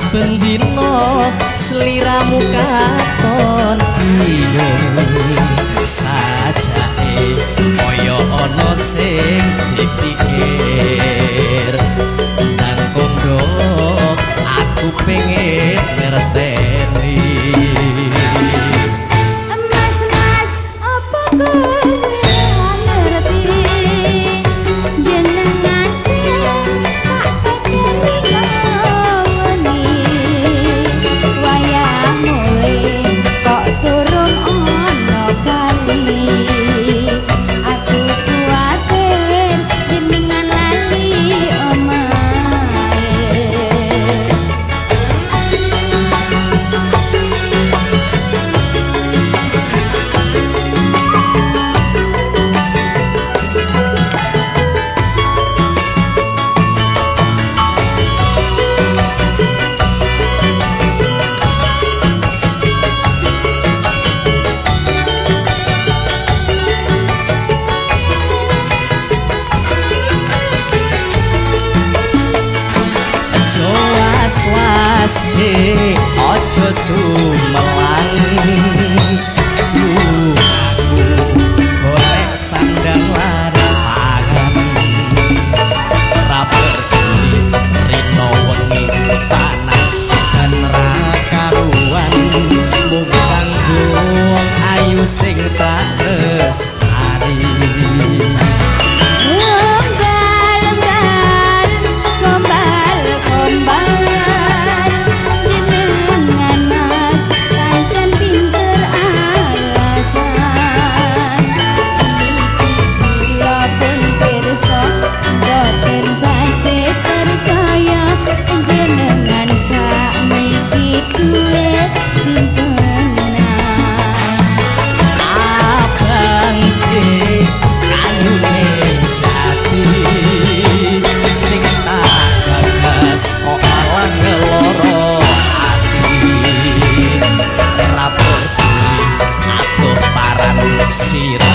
Bendino seliramu katon bingung sajake kaya ana sing dipikir nang kondo aku pengen ngerteni Mas apa kowe ngerti jenengan sing tak pikir wayah mulih kok turun ana bali aku kuwatir jenengan lali omahe was ojo sumelang aku golek sandang larangan raperti rino wengi panas dan rakaruan mung kanggo ayu sing tak lestari sira